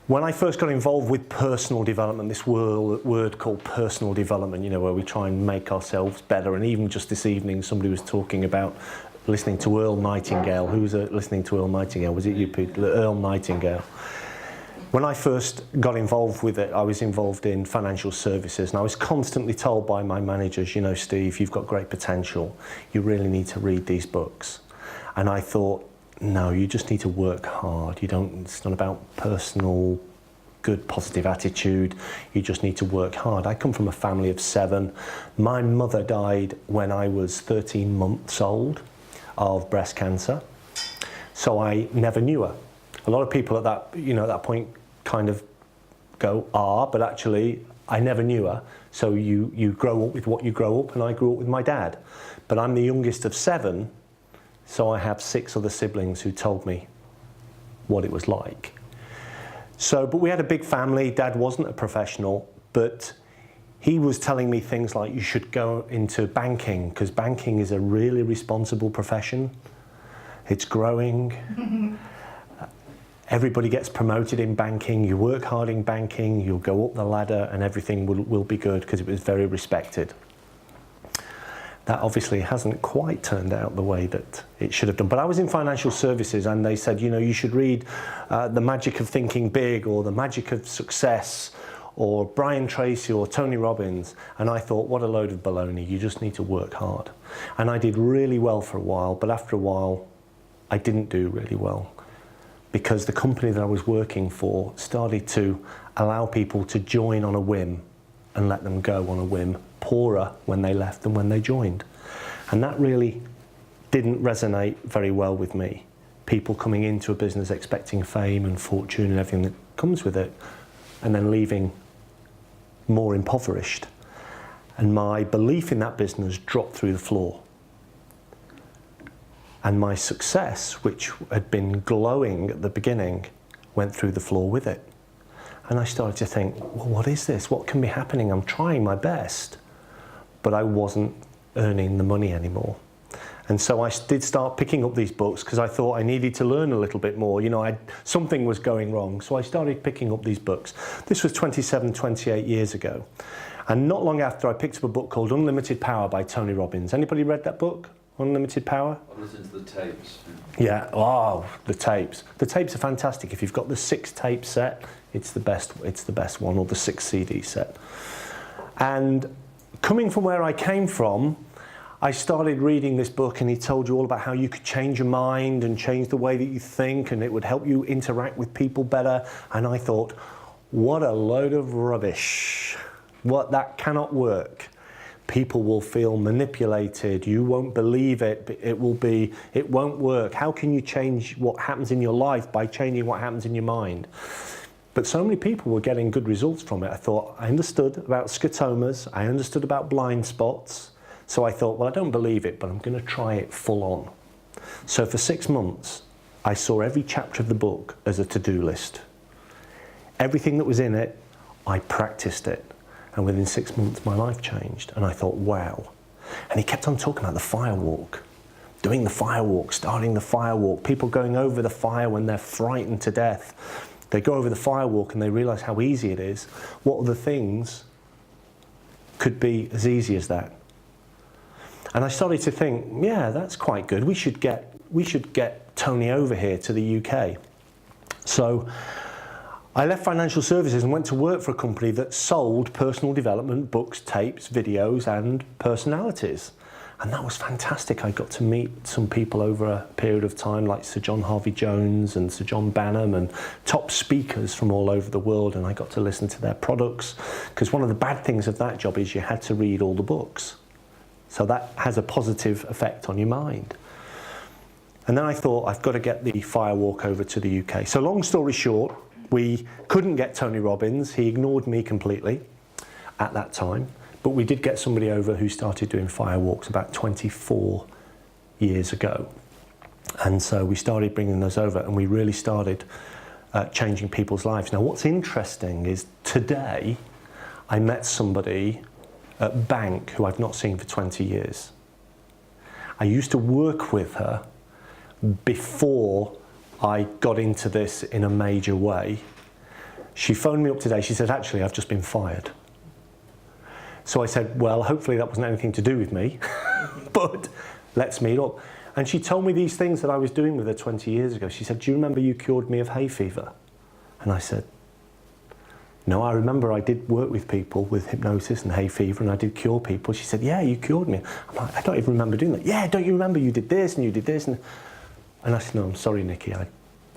When I first got involved with personal development, this word called personal development, you know, where we try and make ourselves better, and even just this evening somebody was talking about listening to Earl Nightingale. Who was listening to Earl Nightingale? Was it you, Pete? Earl Nightingale. When I first got involved with it, I was involved in financial services, and I was constantly told by my managers, you know, Steve, you've got great potential. You really need to read these books. And I thought, no, you just need to work hard. It's not about personal, good, positive attitude. You just need to work hard. I come from a family of 7. My mother died when I was 13 months old of breast cancer. So I never knew her. A lot of people at that point kind of go, but actually I never knew her. So you grow up with what you grow up, and I grew up with my dad. But I'm the youngest of 7. So I have 6 other siblings who told me what it was like. But we had a big family. Dad wasn't a professional, but he was telling me things like you should go into banking, because banking is a really responsible profession. It's growing. Everybody gets promoted in banking. You work hard in banking, you'll go up the ladder, and everything will be good, because it was very respected. That obviously hasn't quite turned out the way that it should have done. But I was in financial services, and they said, you know, you should read The Magic of Thinking Big, or The Magic of Success, or Brian Tracy, or Tony Robbins. And I thought, what a load of baloney. You just need to work hard. And I did really well for a while, but after a while, I didn't do really well, because the company that I was working for started to allow people to join on a whim and let them go on a whim, poorer when they left than when they joined. And that really didn't resonate very well with me. People coming into a business expecting fame and fortune and everything that comes with it, and then leaving more impoverished. And my belief in that business dropped through the floor. And my success, which had been glowing at the beginning, went through the floor with it. And I started to think, well, what is this? What can be happening? I'm trying my best, but I wasn't earning the money anymore. And so I did start picking up these books, because I thought I needed to learn a little bit more. You know, something was going wrong. So I started picking up these books. This was 27, 28 years ago. And not long after, I picked up a book called Unlimited Power by Tony Robbins. Anybody read that book? Unlimited Power? I listened to the tapes. Yeah, the tapes. The tapes are fantastic. If you've got the 6 tape set, it's the best one, or the 6 CD set. And coming from where I came from, I started reading this book, and he told you all about how you could change your mind and change the way that you think, and it would help you interact with people better. And I thought, what a load of rubbish. That cannot work. People will feel manipulated. You won't believe it. It won't work. How can you change what happens in your life by changing what happens in your mind? But so many people were getting good results from it. I thought, I understood about scotomas. I understood about blind spots. So I thought, well, I don't believe it, but I'm going to try it full on. So for 6 months, I saw every chapter of the book as a to-do list. Everything that was in it, I practiced it. And within 6 months, my life changed. And I thought, wow. And he kept on talking about the fire walk, doing the fire walk, starting the fire walk, people going over the fire when they're frightened to death. They go over the fire walk and they realize how easy it is. What other things could be as easy as that? And I started to think, yeah, that's quite good. We should get Tony over here to the UK. So I left financial services and went to work for a company that sold personal development books, tapes, videos, and personalities. And that was fantastic. I got to meet some people over a period of time, like Sir John Harvey Jones and Sir John Banham, and top speakers from all over the world. And I got to listen to their products, because one of the bad things of that job is you had to read all the books. So that has a positive effect on your mind. And then I thought, I've got to get the firewalk over to the UK. So long story short, we couldn't get Tony Robbins. He ignored me completely at that time. But we did get somebody over who started doing firewalks about 24 years ago. And so we started bringing those over, and we really started changing people's lives. Now, what's interesting is today I met somebody at bank who I've not seen for 20 years. I used to work with her before I got into this in a major way. She phoned me up today. She said, actually, I've just been fired. So I said, well, hopefully that wasn't anything to do with me, but let's meet up. And she told me these things that I was doing with her 20 years ago. She said, do you remember you cured me of hay fever? And I said, no, I remember I did work with people with hypnosis and hay fever, and I did cure people. She said, yeah, you cured me. I'm like, I don't even remember doing that. Yeah, don't you remember you did this and you did this? And I said, no, I'm sorry, Nikki.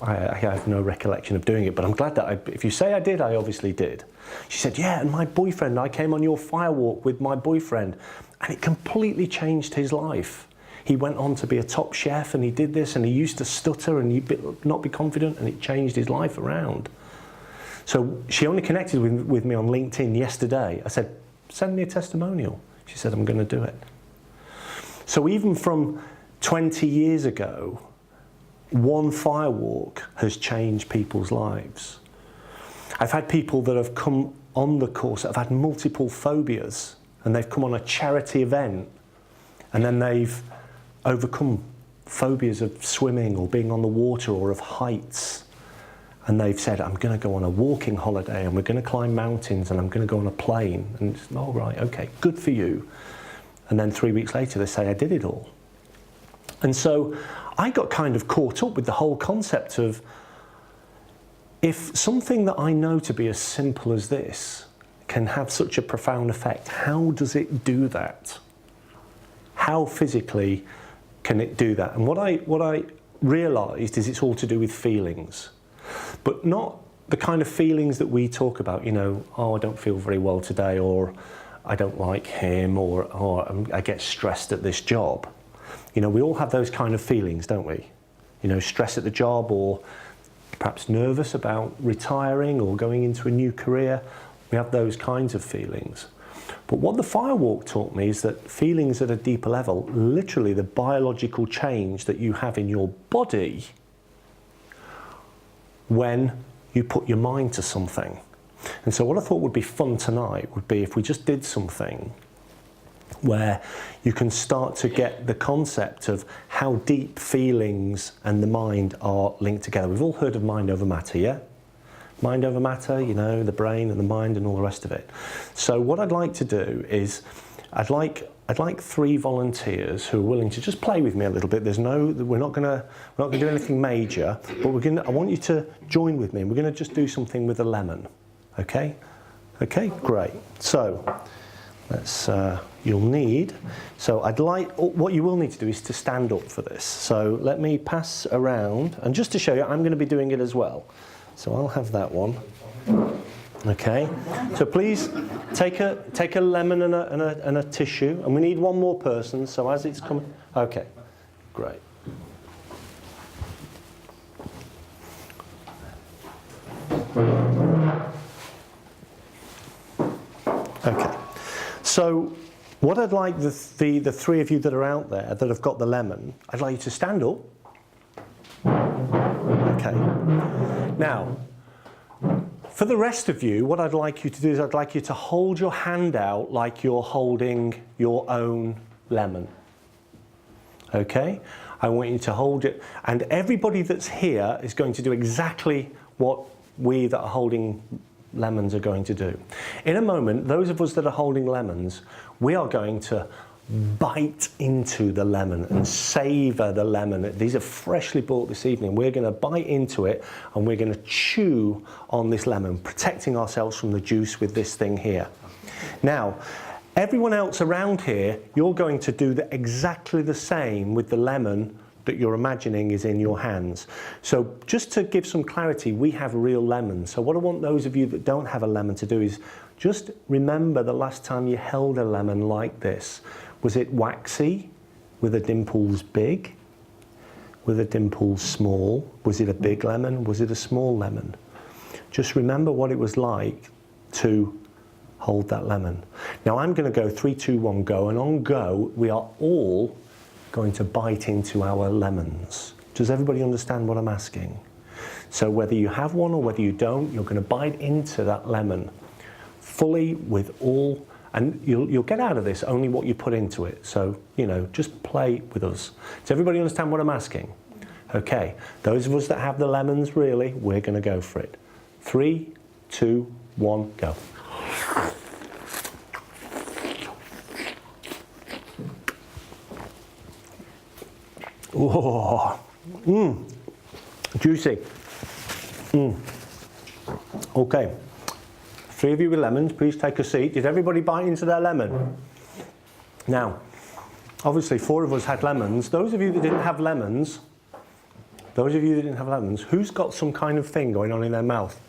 I have no recollection of doing it, but I'm glad that if you say I did, I obviously did. She said, yeah, and my boyfriend, I came on your firewalk with my boyfriend, and it completely changed his life. He went on to be a top chef, and he did this, and he used to stutter and not be confident, and it changed his life around. So she only connected with me on LinkedIn yesterday. I said, send me a testimonial. She said, I'm going to do it. So even from 20 years ago, one firewalk has changed people's lives. I've had people that have come on the course that have had multiple phobias, and they've come on a charity event, and then they've overcome phobias of swimming or being on the water or of heights. And they've said, I'm going to go on a walking holiday, and we're going to climb mountains, and I'm going to go on a plane. And it's, oh, right, okay, good for you. And then 3 weeks later, they say, I did it all. And so I got kind of caught up with the whole concept of, if something that I know to be as simple as this can have such a profound effect, how does it do that? How physically can it do that? And what I realised is it's all to do with feelings. But not the kind of feelings that we talk about, you know, oh, I don't feel very well today, or I don't like him, or I get stressed at this job. You know, we all have those kind of feelings, don't we? You know, stress at the job, or perhaps nervous about retiring or going into a new career. We have those kinds of feelings. But what the firewalk taught me is that feelings at a deeper level, literally the biological change that you have in your body when you put your mind to something. And so what I thought would be fun tonight would be if we just did something where you can start to get the concept of how deep feelings and the mind are linked together. We've all heard of mind over matter, yeah? Mind over matter, you know, the brain and the mind and all the rest of it. So what I'd like to do is, I'd like 3 volunteers who are willing to just play with me a little bit. We're not gonna do anything major, but I want you to join with me, and we're gonna just do something with a lemon. Okay? Okay, great. So let's what you will need to do is to stand up for this. So let me pass around, and just to show you, I'm gonna be doing it as well. So I'll have that one. Okay, so please take a lemon and a tissue, and we need one more person. So as it's coming, okay, great. Okay, so what I'd like the 3 of you that are out there that have got the lemon, I'd like you to stand up. Okay, now. For the rest of you, what I'd like you to do is I'd like you to hold your hand out like you're holding your own lemon. Okay? I want you to hold it, and everybody that's here is going to do exactly what we that are holding lemons are going to do. In a moment, those of us that are holding lemons, we are going to bite into the lemon and savour the lemon. These are freshly bought this evening. We're going to bite into it, and we're going to chew on this lemon, protecting ourselves from the juice with this thing here. Now, everyone else around here, you're going to do exactly the same with the lemon that you're imagining is in your hands. So just to give some clarity, we have real lemons. So what I want those of you that don't have a lemon to do is just remember the last time you held a lemon like this. Was it waxy, with the dimples big, with the dimples small? Was it a big lemon? Was it a small lemon? Just remember what it was like to hold that lemon. Now I'm going to go 3, 2, 1, go, and on go we are all going to bite into our lemons. Does everybody understand what I'm asking? So whether you have one or whether you don't, you're going to bite into that lemon fully with all. And you'll get out of this only what you put into it. So, you know, just play with us. Does everybody understand what I'm asking? Okay, those of us that have the lemons, really, we're going to go for it. 3, 2, 1, go. Oh, juicy. Okay, 3 of you with lemons, please take a seat. Did everybody bite into their lemon? Now, obviously 4 of us had lemons. Those of you that didn't have lemons, who's got some kind of thing going on in their mouth?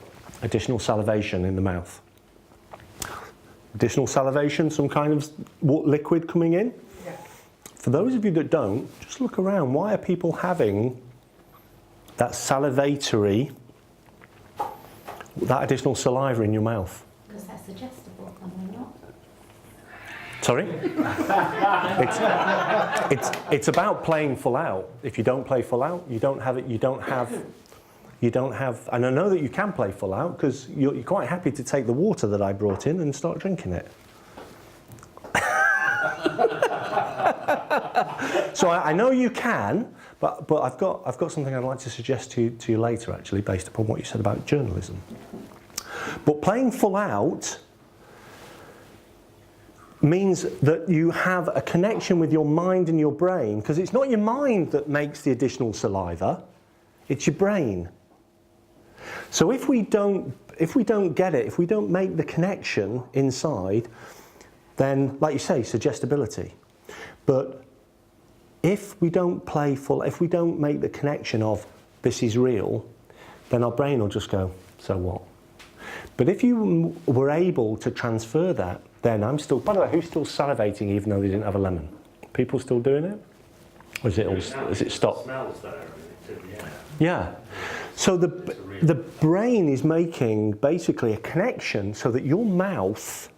Additional salivation in the mouth. Additional salivation, some kind of liquid coming in? Yeah. For those of you that don't, just look around. Why are people having that salivatory, that additional saliva in your mouth? Because that's digestible, and we're not. Sorry? it's about playing full out. If you don't play full out, you don't have, and I know that you can play full out because you're quite happy to take the water that I brought in and start drinking it. So I know you can, but I've got something I'd like to suggest to you later, actually, based upon what you said about journalism. But playing full out means that you have a connection with your mind and your brain, because it's not your mind that makes the additional saliva, it's your brain. So if we don't get it, if we don't make the connection inside, then, like you say, suggestibility. But if we don't if we don't make the connection of this is real, then our brain will just go, so what? But if you were able to transfer that, then I'm still, by the way, who's still salivating even though they didn't have a lemon? People still doing it? Or is it stopped? Smells there, yeah. Yeah. So the brain is making basically a connection so that your mouth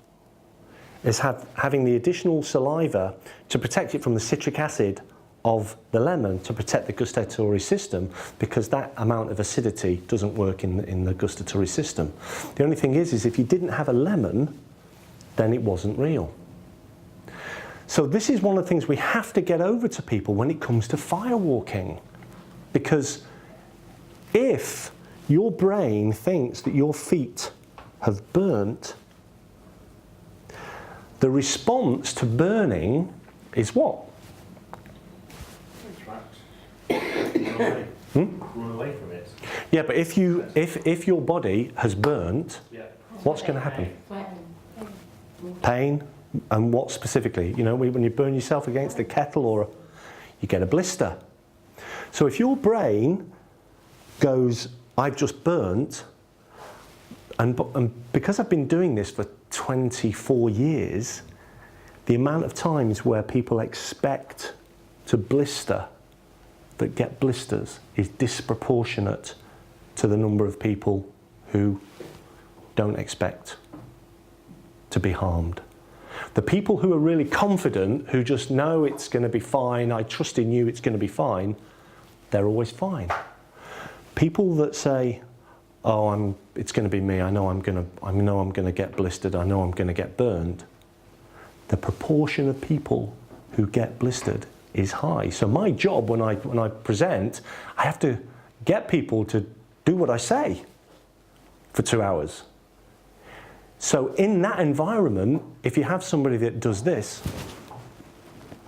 is having the additional saliva to protect it from the citric acid of the lemon, to protect the gustatory system, because that amount of acidity doesn't work in the gustatory system. The only thing is if you didn't have a lemon, then it wasn't real. So this is one of the things we have to get over to people when it comes to firewalking, because if your brain thinks that your feet have burnt, the response to burning is what? Run away from it. Yeah, but if your body has burnt, what's going to happen? Pain. And what specifically? You know, when you burn yourself against a kettle, or you get a blister. So if your brain goes, I've just burnt, and because I've been doing this for 24 years, the amount of times where people expect to blister, that get blisters, is disproportionate to the number of people who don't expect to be harmed. The people who are really confident, who just know it's going to be fine, I trust in you, it's going to be fine, they're always fine. People that say, oh, it's going to be me, I know I'm going to get blistered, I know I'm going to get burned, the proportion of people who get blistered is high. So my job when I present, I have to get people to do what I say for 2 hours. So in that environment, if you have somebody that does this,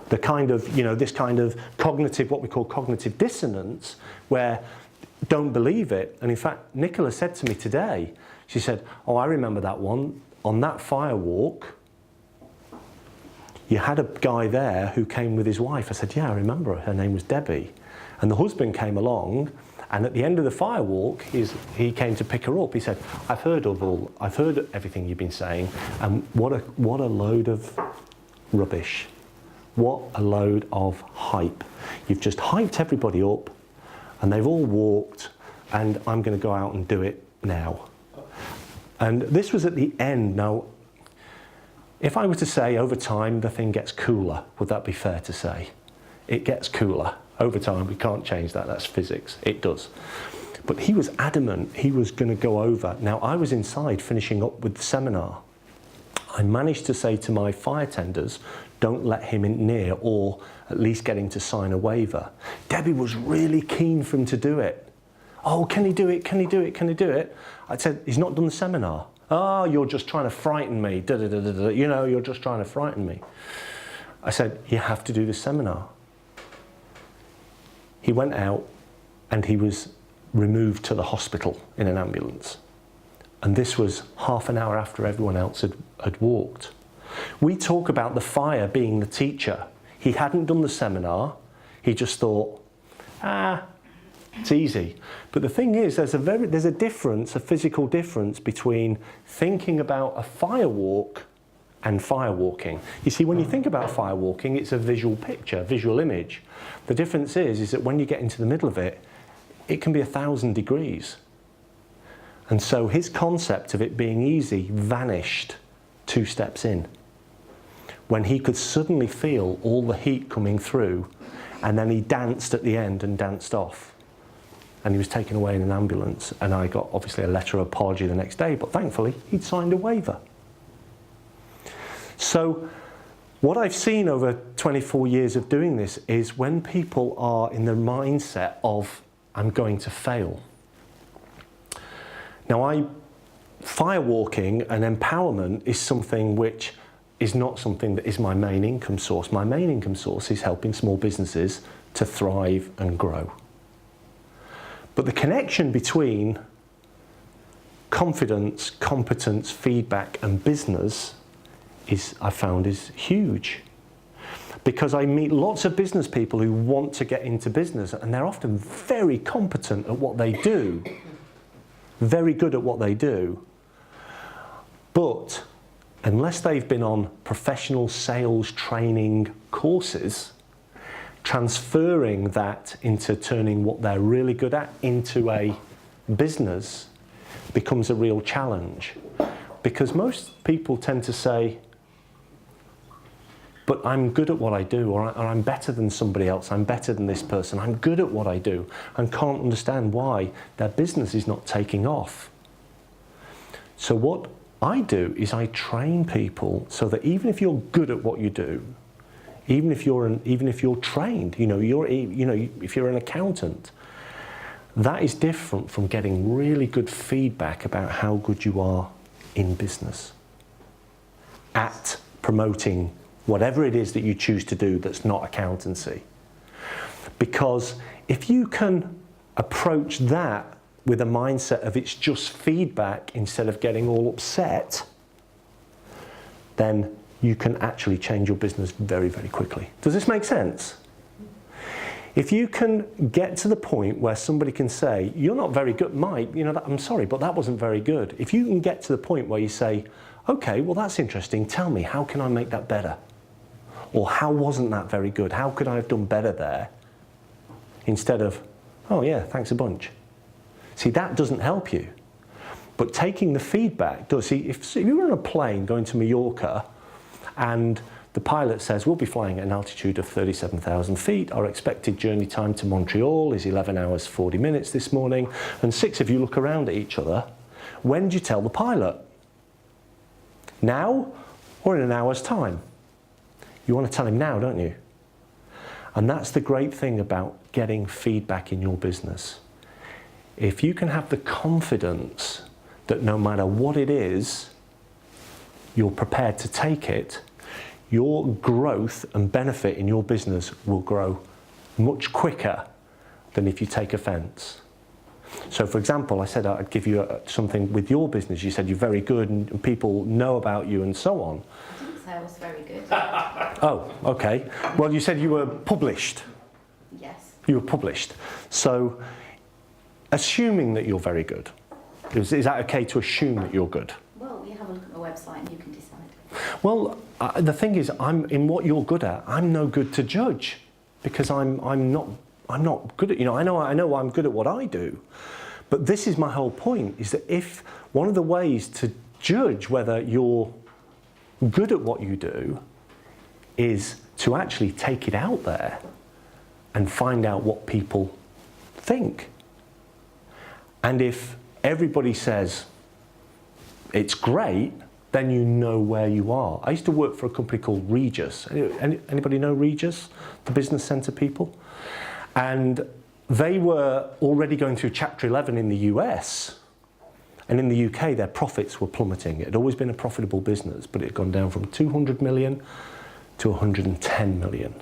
the kind of, this kind of cognitive, what we call cognitive dissonance, where don't believe it. And in fact, Nicola said to me today, she said, oh, I remember that one, on that fire walk, you had a guy there who came with his wife. I said, yeah, I remember her name was Debbie. And the husband came along, and at the end of the fire walk, he came to pick her up. He said, I've heard everything you've been saying, and what a load of rubbish. What a load of hype. You've just hyped everybody up, and they've all walked, and I'm going to go out and do it now. And this was at the end. Now, if I were to say over time the thing gets cooler, would that be fair to say? It gets cooler. Over time, we can't change that, that's physics, it does. But he was adamant he was going to go over. Now, I was inside finishing up with the seminar. I managed to say to my fire tenders, don't let him in near, or at least get him to sign a waiver. Debbie was really keen for him to do it. Oh, can he do it? Can he do it? Can he do it? I said, he's not done the seminar. Oh, you're just trying to frighten me. Da, da, da, da, da. You know, you're just trying to frighten me. I said, you have to do the seminar. He went out and he was removed to the hospital in an ambulance. And this was half an hour after everyone else had walked. We talk about the fire being the teacher. He hadn't done the seminar. He just thought, it's easy. But the thing is, there's a difference, a physical difference between thinking about a fire walk and firewalking. You see, when you think about firewalking, it's a visual picture, visual image. The difference is that when you get into the middle of it, it can be 1,000 degrees. And so his concept of it being easy vanished 2 steps in, when he could suddenly feel all the heat coming through, and then he danced at the end and danced off. And he was taken away in an ambulance, and I got obviously a letter of apology the next day, but thankfully he'd signed a waiver. So what I've seen over 24 years of doing this is when people are in the mindset of, I'm going to fail. Now, firewalking and empowerment is something which is not something that is my main income source. My main income source is helping small businesses to thrive and grow. But the connection between confidence, competence, feedback and business I found is huge. Because I meet lots of business people who want to get into business, and they're often very competent at what they do, very good at what they do. But unless they've been on professional sales training courses, transferring that into turning what they're really good at into a business becomes a real challenge. Because most people tend to say, but I'm good at what I do, or I'm better than somebody else, I'm better than this person, I'm good at what I do, and can't understand why their business is not taking off. So what I do is I train people so that even if you're good at what you do, even if you're trained, if you're an accountant, that is different from getting really good feedback about how good you are in business at promoting whatever it is that you choose to do that's not accountancy. Because if you can approach that with a mindset of it's just feedback instead of getting all upset, then you can actually change your business very, very quickly. Does this make sense? If you can get to the point where somebody can say, you're not very good, Mike, I'm sorry, but that wasn't very good. If you can get to the point where you say, okay, well, that's interesting. Tell me, how can I make that better? Or how wasn't that very good? How could I have done better there? Instead of, oh yeah, thanks a bunch. See, that doesn't help you. But taking the feedback does. See, if you were on a plane going to Mallorca and the pilot says, we'll be flying at an altitude of 37,000 feet. Our expected journey time to Montreal is 11 hours, 40 minutes this morning. And 6 of you look around at each other. When do you tell the pilot? Now or in an hour's time? You want to tell him now, don't you? And that's the great thing about getting feedback in your business. If you can have the confidence that no matter what it is, you're prepared to take it, your growth and benefit in your business will grow much quicker than if you take offense. So for example, I said I'd give you something with your business. You said you're very good and people know about you and so on. I didn't say I was very good. Oh, okay. Well, you said you were published. Yes. You were published. So assuming that you're very good, is that okay to assume that you're good? Well, you have a look at my website and you can decide. Well, the thing is, in what you're good at, I'm no good to judge because I'm not good at, I know I'm good at what I do. But this is my whole point, is that if one of the ways to judge whether you're good at what you do is to actually take it out there and find out what people think. And if everybody says it's great, then you know where you are. I used to work for a company called Regus. Anybody know Regus? The business centre people? And they were already going through Chapter 11 in the US, and in the UK their profits were plummeting. It had always been a profitable business, but it had gone down from 200 million to 110 million.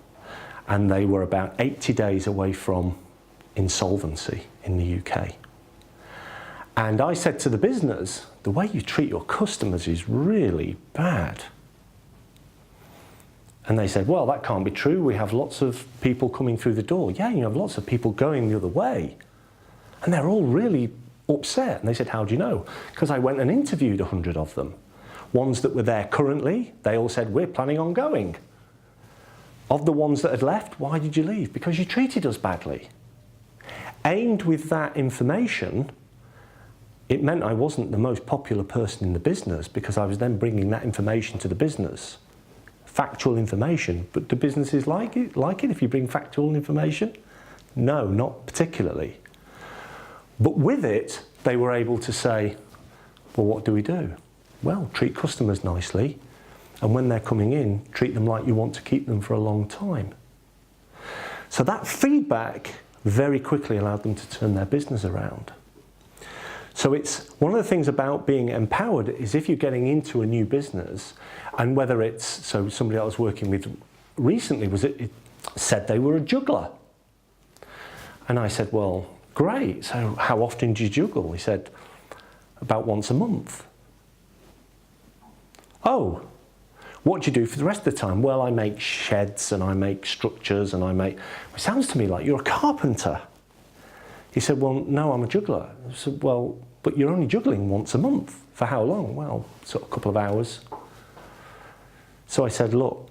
And they were about 80 days away from insolvency in the UK. And I said to the business, the way you treat your customers is really bad. And they said, well, that can't be true. We have lots of people coming through the door. Yeah, you have lots of people going the other way. And they're all really upset. And they said, how do you know? Because I went and interviewed 100 of them. Ones that were there currently, they all said, we're planning on going. Of the ones that had left, why did you leave? Because you treated us badly. Aimed with that information, it meant I wasn't the most popular person in the business, because I was then bringing that information to the business. Factual information, but do businesses like it if you bring factual information? No, not particularly. But with it, they were able to say, well, what do we do? Well, treat customers nicely, and when they're coming in, treat them like you want to keep them for a long time. So that feedback very quickly allowed them to turn their business around. So it's one of the things about being empowered is if you're getting into a new business, and whether it's, so somebody I was working with recently it said they were a juggler. And I said, well, great, so how often do you juggle? He said, about once a month. Oh, what do you do for the rest of the time? Well, I make sheds and I make structures and it sounds to me like you're a carpenter. He said, well, no, I'm a juggler. I said, well, but you're only juggling once a month. For how long? Well, sort of a couple of hours. So I said, look,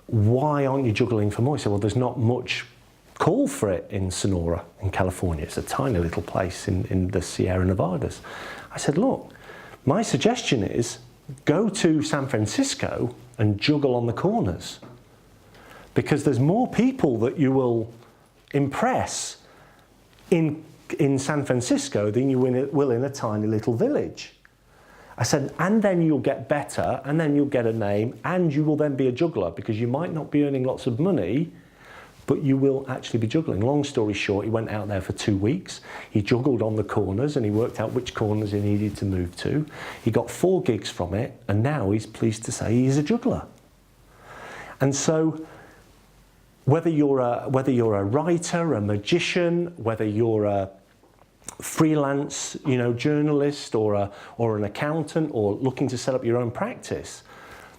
why aren't you juggling for more? He said, well, there's not much call for it in Sonora, in California. It's a tiny little place in the Sierra Nevadas. I said, look, my suggestion is go to San Francisco and juggle on the corners, because there's more people that you will impress in San Francisco than you will in a tiny little village. I said, and then you'll get better, and then you'll get a name, and you will then be a juggler, because you might not be earning lots of money, but you will actually be juggling. Long story short, he went out there for 2 weeks. He juggled on the corners, and he worked out which corners he needed to move to. He got 4 gigs from it, and now he's pleased to say he's a juggler. And so, whether you're a writer, a magician, whether you're a freelance, journalist, or an accountant, or looking to set up your own practice,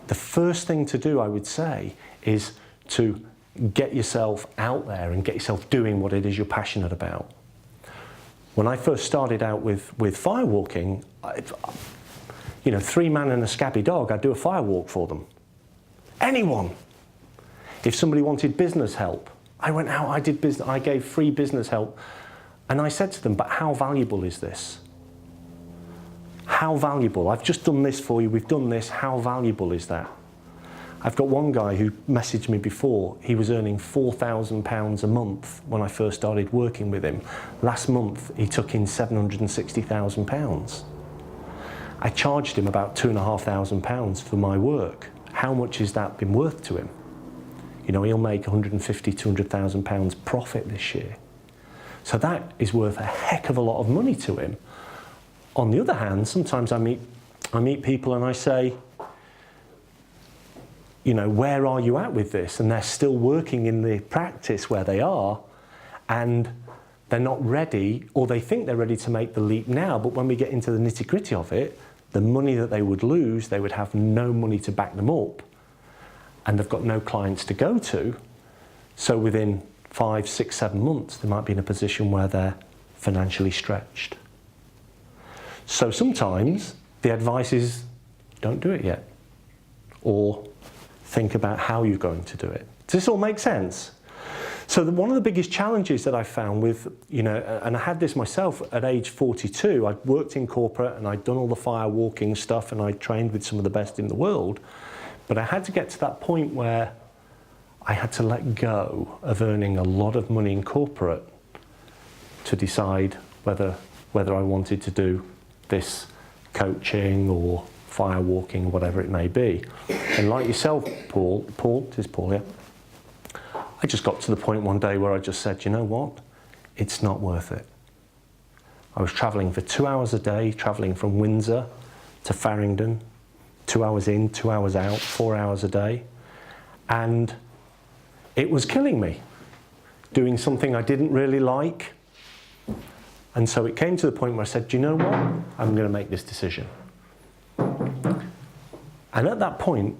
the first thing to do, I would say, is to get yourself out there and get yourself doing what it is you're passionate about. When I first started out with firewalking, 3 man and a scabby dog, I'd do a firewalk for them. Anyone. If somebody wanted business help, I went out, I gave free business help. And I said to them, but how valuable is this? How valuable? I've just done this for you, we've done this, how valuable is that? I've got one guy who messaged me before. He was earning £4,000 a month when I first started working with him. Last month, he took in £760,000. I charged him about £2,500 for my work. How much has that been worth to him? He'll make £150,000, £200,000 profit this year. So that is worth a heck of a lot of money to him. On the other hand, sometimes I meet people and I say, where are you at with this? And they're still working in the practice where they are, and they're not ready, or they think they're ready to make the leap now, but when we get into the nitty-gritty of it, the money that they would lose, they would have no money to back them up, and they've got no clients to go to. So within 5, 6, 7 months, they might be in a position where they're financially stretched. So sometimes the advice is, don't do it yet, or think about how you're going to do it. Does this all make sense? So one of the biggest challenges that I found with, and I had this myself at age 42, I'd worked in corporate and I'd done all the firewalking stuff and I'd trained with some of the best in the world, but I had to get to that point where I had to let go of earning a lot of money in corporate to decide whether I wanted to do this coaching or firewalking, whatever it may be. And like yourself, Paul, this is Paul here, I just got to the point one day where I just said, you know what? It's not worth it. I was travelling for 2 hours a day, travelling from Windsor to Farringdon, 2 hours in, 2 hours out, 4 hours a day. And it was killing me, doing something I didn't really like. And so it came to the point where I said, do you know what? I'm going to make this decision. And at that point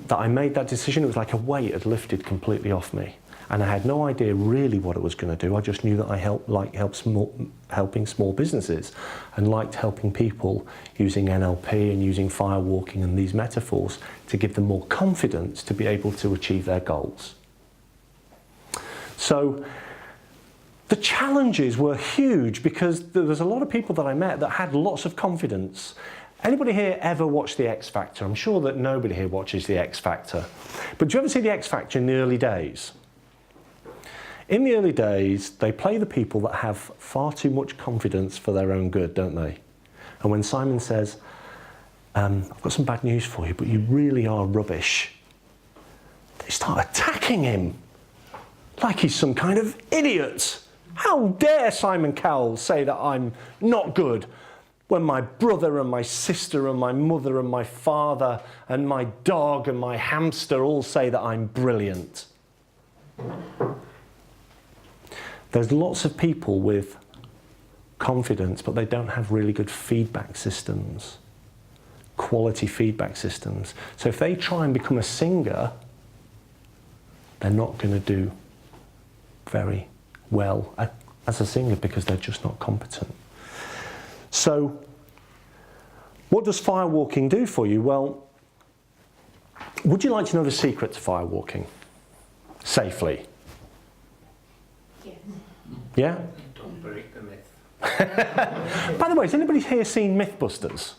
that I made that decision, it was like a weight had lifted completely off me. And I had no idea really what I was going to do. I just knew that I helping small businesses and liked helping people using NLP and using firewalking and these metaphors to give them more confidence to be able to achieve their goals. So the challenges were huge because there was a lot of people that I met that had lots of confidence. Anybody here ever watch The X Factor? I'm sure that nobody here watches The X Factor. But do you ever see The X Factor in the early days? In the early days, they play the people that have far too much confidence for their own good, don't they? And when Simon says, I've got some bad news for you, but you really are rubbish, they start attacking him like he's some kind of idiot. How dare Simon Cowell say that I'm not good when my brother and my sister and my mother and my father and my dog and my hamster all say that I'm brilliant. There's lots of people with confidence, but they don't have really good feedback systems, quality feedback systems. So if they try and become a singer, they're not going to do very well as a singer because they're just not competent. So what does firewalking do for you? Well, would you like to know the secret to firewalking safely? Yes. Yeah? Don't break the myth. By the way, has anybody here seen Mythbusters?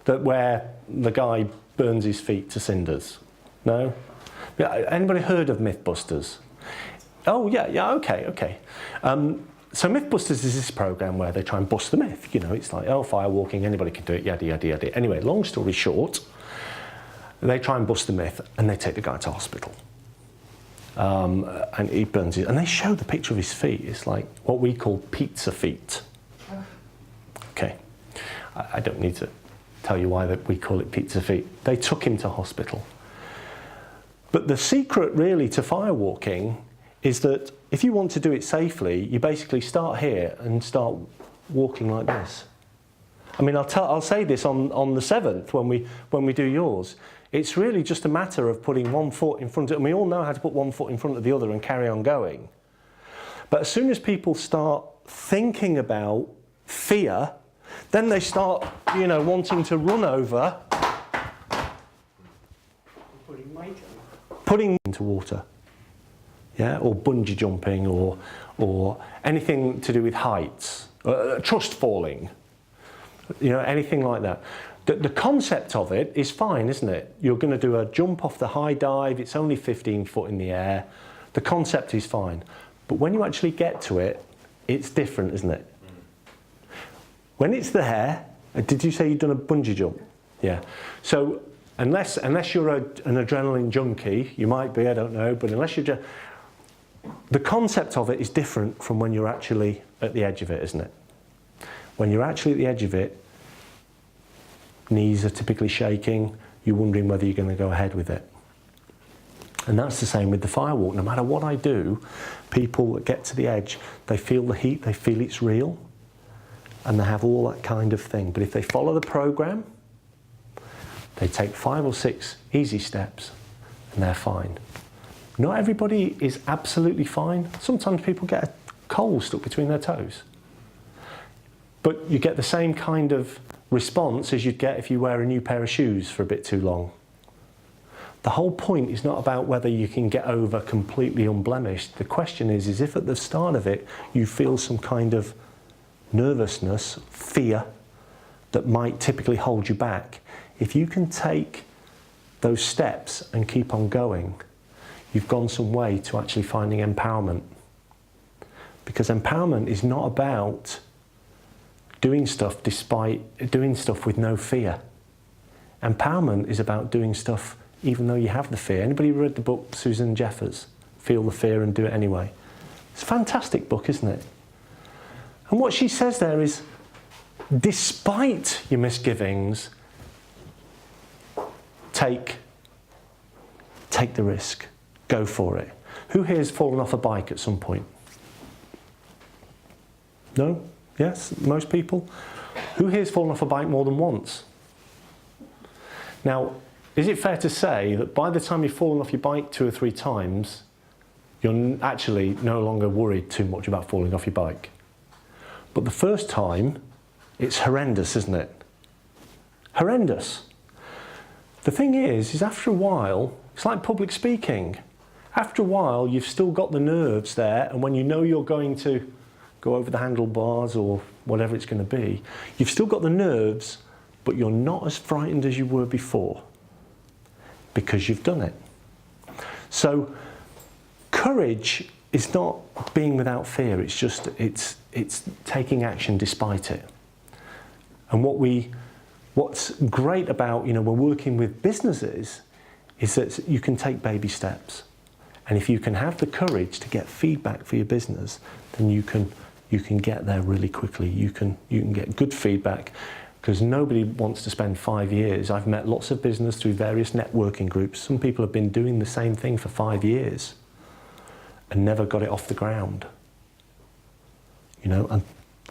Where the guy burns his feet to cinders? No? Yeah, anybody heard of Mythbusters? Oh, yeah, okay. So Mythbusters is this program where they try and bust the myth. You know, it's like, oh, firewalking, anybody can do it, yada, yada, yada. Anyway, long story short, they try and bust the myth and they take the guy to hospital. And he burns it, and they show the picture of his feet. It's like what we call pizza feet. Okay, I don't need to tell you why we call it pizza feet. They took him to hospital. But the secret really to firewalking is that if you want to do it safely, you basically start here and start walking like this. I mean, I'll say this on the 7th when we do yours. It's really just a matter of putting one foot in front of, and we all know how to put one foot in front of the other and carry on going. But as soon as people start thinking about fear, then they start, you know, wanting to run over, putting into water, yeah, or bungee jumping, or anything to do with heights, trust falling, you know, anything like that. The concept of it is fine, isn't it? You're going to do a jump off the high dive, it's only 15 foot in the air. The concept is fine. But when you actually get to it, it's different, isn't it? When it's there, did you say you'd done a bungee jump? Yeah. So unless you're an adrenaline junkie, you might be, I don't know, but unless you're just, the concept of it is different from when you're actually at the edge of it, isn't it? When you're actually at the edge of it, knees are typically shaking, you're wondering whether you're going to go ahead with it. And that's the same with the firewalk. No matter what I do, people that get to the edge, they feel the heat, they feel it's real, and they have all that kind of thing. But if they follow the program, they take 5 or 6 easy steps, and they're fine. Not everybody is absolutely fine. Sometimes people get a coal stuck between their toes. But you get the same kind of response as you'd get if you wear a new pair of shoes for a bit too long. The whole point is not about whether you can get over completely unblemished. The question is if at the start of it you feel some kind of nervousness, fear, that might typically hold you back, if you can take those steps and keep on going, you've gone some way to actually finding empowerment. Because empowerment is not about doing stuff with no fear. Empowerment is about doing stuff even though you have the fear. Anybody read the book Susan Jeffers, feel the fear and do it anyway. It's a fantastic book, isn't it? And what she says there is, despite your misgivings, take the risk. Go for it. Who here has fallen off a bike at some point? No? Yes? Most people? Who here has fallen off a bike more than once? Now, is it fair to say that by the time you've fallen off your bike 2 or 3 times, you're actually no longer worried too much about falling off your bike? But the first time, it's horrendous, isn't it? Horrendous. The thing is after a while, it's like public speaking. After a while, you've still got the nerves there, and when you know you're going to go over the handlebars or whatever it's going to be, you've still got the nerves, but you're not as frightened as you were before because you've done it. So courage is not being without fear, it's just it's taking action despite it. And what's great about, we're working with businesses is that you can take baby steps. And if you can have the courage to get feedback for your business, then you can get there really quickly. You can get good feedback, because nobody wants to spend 5 years. I've met lots of business through various networking groups. Some people have been doing the same thing for 5 years and never got it off the ground. And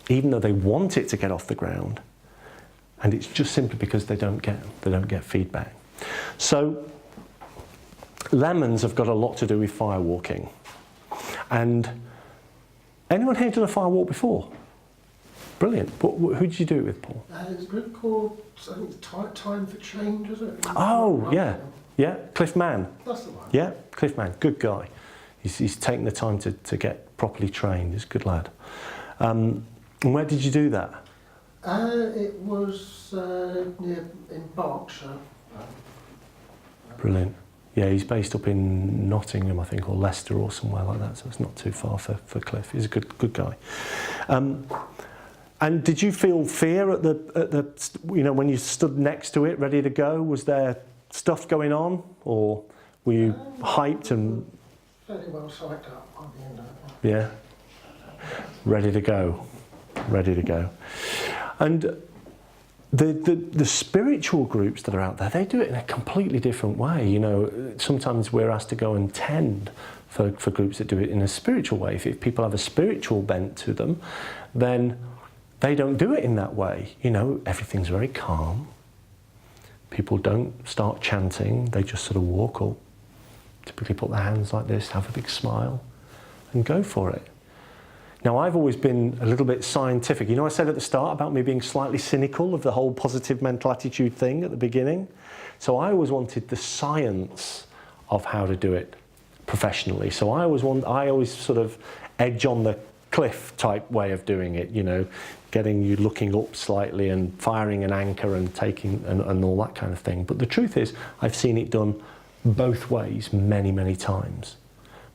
even though they want it to get off the ground, and it's just simply because they don't get feedback. So lemons have got a lot to do with firewalking. And anyone here done a firewalk before? Brilliant. Who did you do it with, Paul? There's a group called, I think, Time for Change, is it? Oh, yeah. Cliff Mann. That's the one. Yeah, Cliff Mann, good guy. He's taken the time to get properly trained. He's a good lad. And where did you do that? It was in Berkshire. Brilliant. Yeah, he's based up in Nottingham, I think, or Leicester or somewhere like that, so it's not too far for Cliff. He's a good guy. And did you feel fear at the when you stood next to it, ready to go? Was there stuff going on, or were you hyped and Fairly well psyched up on the end of it. yeah, ready to go? And the spiritual groups that are out there, they do it in a completely different way. Sometimes we're asked to go and tend for groups that do it in a spiritual way. If people have a spiritual bent to them, then they don't do it in that way. Everything's very calm. People don't start chanting, they just sort of walk up, typically put their hands like this, have a big smile, and go for it. Now, I've always been a little bit scientific. I said at the start about me being slightly cynical of the whole positive mental attitude thing at the beginning. So I always wanted the science of how to do it professionally. So I always sort of edge on the cliff type way of doing it, getting you looking up slightly and firing an anchor and taking and all that kind of thing. But the truth is, I've seen it done both ways many, many times.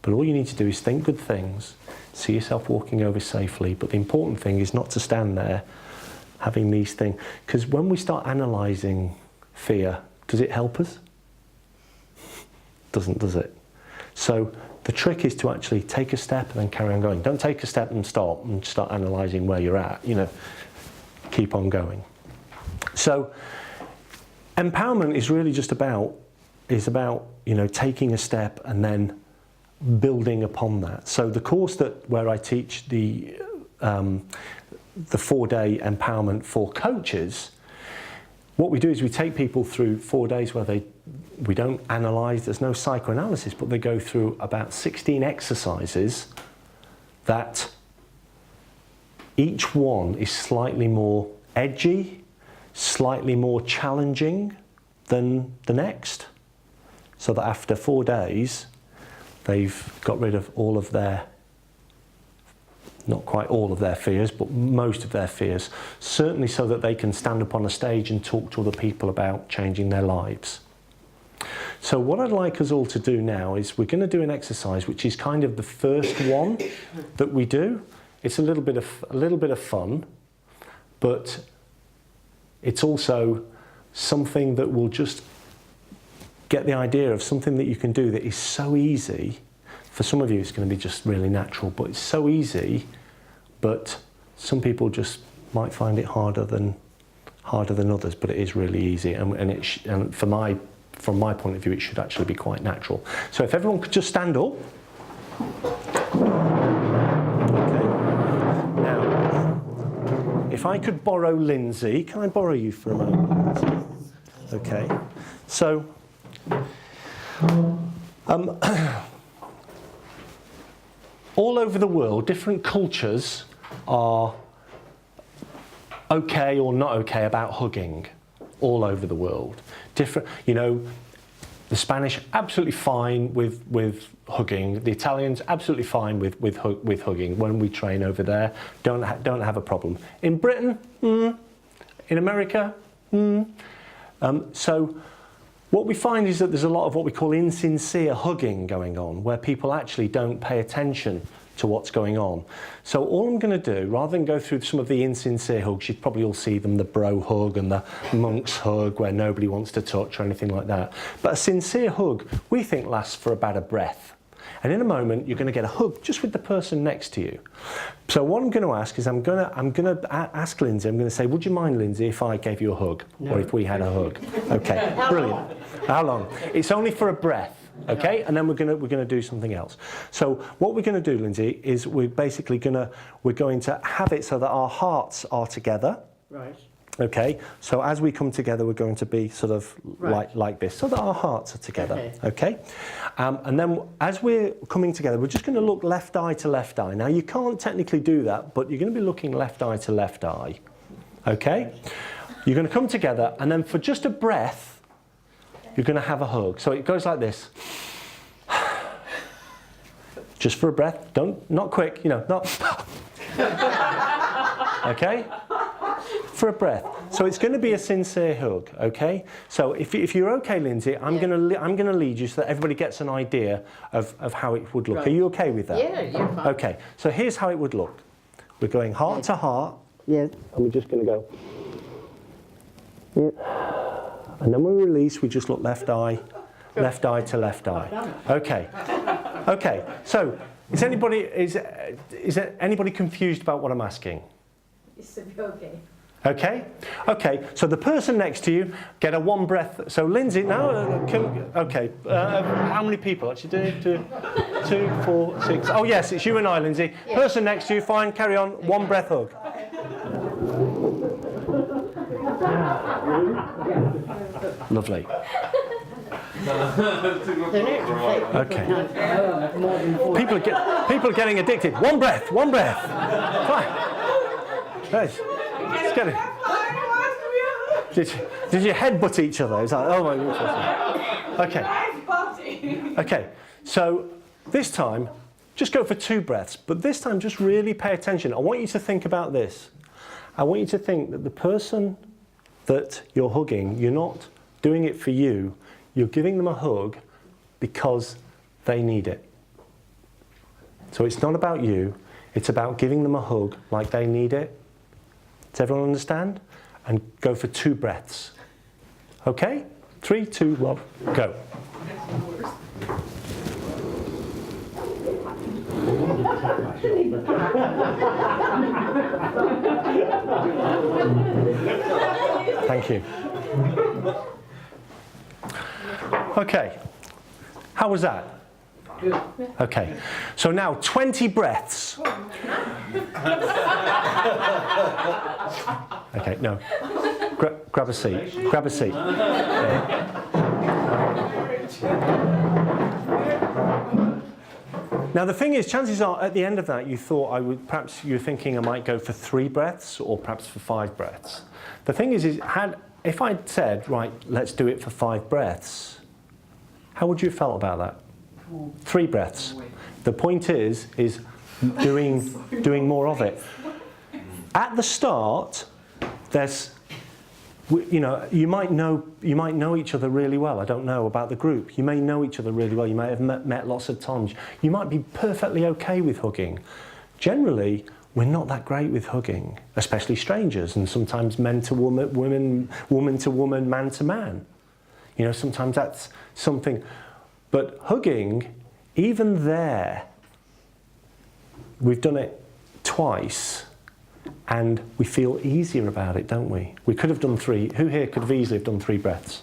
But all you need to do is think good things, see yourself walking over safely. But the important thing is not to stand there having these things. Because when we start analysing fear, does it help us? Doesn't, does it? So the trick is to actually take a step and then carry on going. Don't take a step and stop and start analysing where you're at. Keep on going. So empowerment is really just about taking a step and then building upon that. So the course where I teach the 4-day empowerment for coaches, what we do is we take people through 4 days where we don't analyse, there's no psychoanalysis, but they go through about 16 exercises that each one is slightly more edgy, slightly more challenging than the next. So that after 4 days, they've got rid of all of their, not quite all of their fears, but most of their fears, certainly so that they can stand up on a stage and talk to other people about changing their lives. So what I'd like us all to do now is we're going to do an exercise which is kind of the first one that we do. It's a little bit of fun, but it's also something that will just get the idea of something that you can do that is so easy For some of you, it's going to be just really natural, but it's so easy. But some people just might find it harder than others. But it is really easy, and from my point of view, it should actually be quite natural. So if everyone could just stand up. Okay. Now, if I could borrow Lindsay, can I borrow you for a moment? Okay. So. All over the world, different cultures are okay or not okay about hugging. All over the world, different. You know, the Spanish absolutely fine with hugging. The Italians absolutely fine with hugging. When we train over there, don't have a problem. In Britain, in America, so. What we find is that there's a lot of what we call insincere hugging going on, where people actually don't pay attention to what's going on. So all I'm going to do, rather than go through some of the insincere hugs, you'd probably all see them, the bro hug and the monk's hug, where nobody wants to touch or anything like that. But a sincere hug, we think, lasts for about a breath. And in a moment, you're going to get a hug just with the person next to you. So what I'm going to ask is, I'm going to ask Lindsay. I'm going to say, would you mind, Lindsay, if I gave you a hug, or if we had a hug? Okay, brilliant. How long? It's only for a breath. Okay, and then we're going to do something else. So what we're going to do, Lindsay, is we're going to have it so that our hearts are together. Right. Okay, so as we come together, we're going to be sort of like this, so that our hearts are together. Okay, and then as we're coming together, we're just going to look left eye to left eye. Now, you can't technically do that, but you're going to be looking left eye to left eye. Okay, you're going to come together, and then for just a breath, you're going to have a hug. So it goes like this. Just for a breath. Not quick. You know, not. Okay. For a breath. So it's going to be a sincere hug, okay? So if you're okay, Lindsay, I'm going to lead you so that everybody gets an idea of how it would look. Right. Are you okay with that? Yeah, you're fine. Okay. So here's how it would look. We're going heart to heart. Yes. And we're just going to go. Yeah. And then when we release, we just look left eye to left eye. Okay. Okay. So is anybody confused about what I'm asking? It's okay. Okay, okay. So the person next to you get a one breath. So Lindsay, now, okay. How many people? Actually, two, 4, 6. Oh yes, it's you and I, Lindsay. Yes. Person next to you, fine. Carry on. One breath hug. Lovely. Okay. People are getting addicted. One breath. One breath. Fine. Nice. Did you headbutt each other? It's like, oh my goodness. Okay. Okay. So this time, just go for 2 breaths, but this time just really pay attention. I want you to think about this. I want you to think that the person that you're hugging, you're not doing it for you. You're giving them a hug because they need it. So it's not about you. It's about giving them a hug like they need it. Does everyone understand? And go for 2 breaths. Okay? 3, 2, 1, go. Thank you. Okay. How was that? Good. Okay. So now 20 breaths. Okay, no. Grab a seat. Grab a seat. Okay. Now the thing is, chances are at the end of that you thought perhaps you're thinking I might go for 3 breaths or perhaps for 5 breaths. The thing is if I'd said, right, let's do it for 5 breaths, how would you have felt about that? 3 breaths. The point is doing more of it. At the start, you might know each other really well. I don't know about the group. You may know each other really well. You may have met lots of times. You might be perfectly okay with hugging. Generally, we're not that great with hugging, especially strangers, and sometimes men to woman, woman to woman, man to man. You know, sometimes that's something. But hugging even there, we've done it twice and we feel easier about it, don't we? We could have done 3. Who here could have easily have done 3 breaths?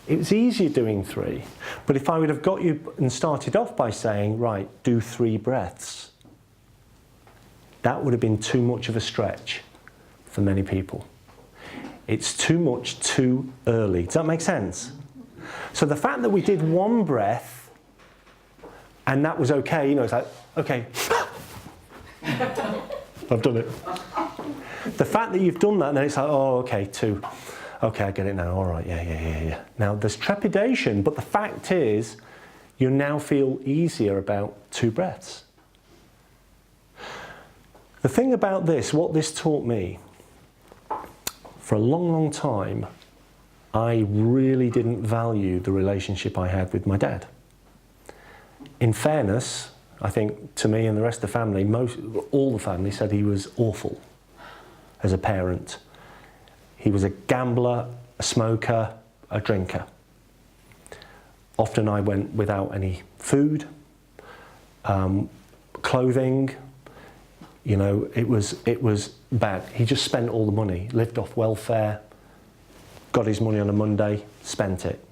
It was easier doing 3. But if I would have got you and started off by saying, right, do 3 breaths, that would have been too much of a stretch for many people. It's too much too early. Does that make sense? So the fact that we did 1 breath and that was okay, you know, it's like, okay, I've done it. The fact that you've done that, and then it's like, oh, okay, 2. Okay, I get it now. All right, yeah. Now, there's trepidation, but the fact is, you now feel easier about 2 breaths. The thing about this, what this taught me, for a long, long time, I really didn't value the relationship I had with my dad. In fairness, I think to me and the rest of the family, all the family said he was awful as a parent. He was a gambler, a smoker, a drinker. Often I went without any food, clothing. You know, it was bad. He just spent all the money, lived off welfare, got his money on a Monday, spent it.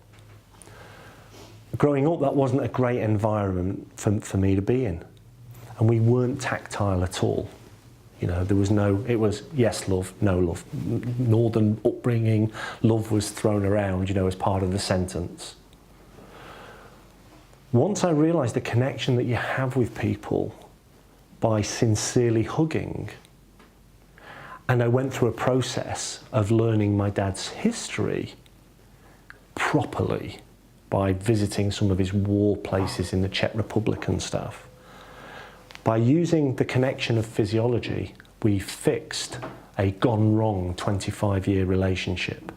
Growing up, that wasn't a great environment for me to be in. And we weren't tactile at all. You know, there was no, it was yes love, no love. Northern upbringing, love was thrown around, you know, as part of the sentence. Once I realised the connection that you have with people by sincerely hugging, and I went through a process of learning my dad's history properly by visiting some of his war places in the Czech Republic and stuff. By using the connection of physiology, we fixed a gone wrong 25-year relationship,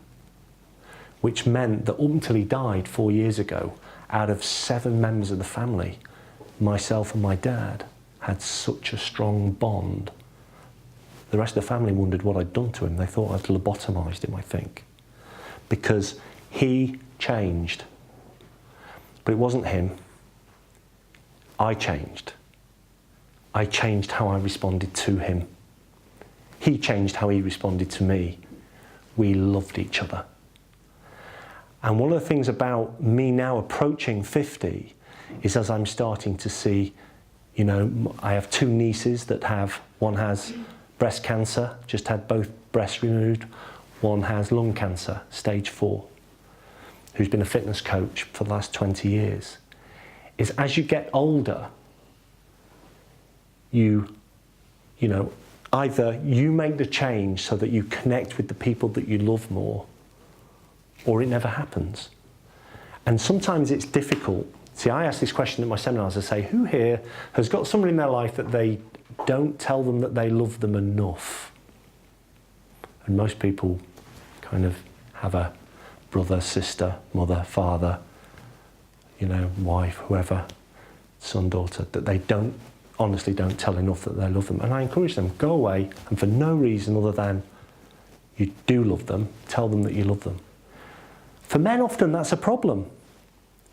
which meant that up until he died 4 years ago, out of 7 members of the family, myself and my dad had such a strong bond. The rest of the family wondered what I'd done to him. They thought I'd lobotomised him, I think, because he changed. But it wasn't him. I changed. I changed how I responded to him. He changed how he responded to me. We loved each other. And one of the things about me now approaching 50 is as I'm starting to see, you know, I have 2 nieces that one has breast cancer, just had both breasts removed. One has lung cancer, stage 4, who's been a fitness coach for the last 20 years. Is as you get older, you know, either you make the change so that you connect with the people that you love more, or it never happens. And sometimes it's difficult. See, I ask this question at my seminars. I say, who here has got somebody in their life that they don't tell them that they love them enough? And most people kind of have a brother, sister, mother, father, you know, wife, whoever, son, daughter, that they honestly don't tell enough that they love them. And I encourage them, go away, and for no reason other than you do love them, tell them that you love them. For men, often that's a problem.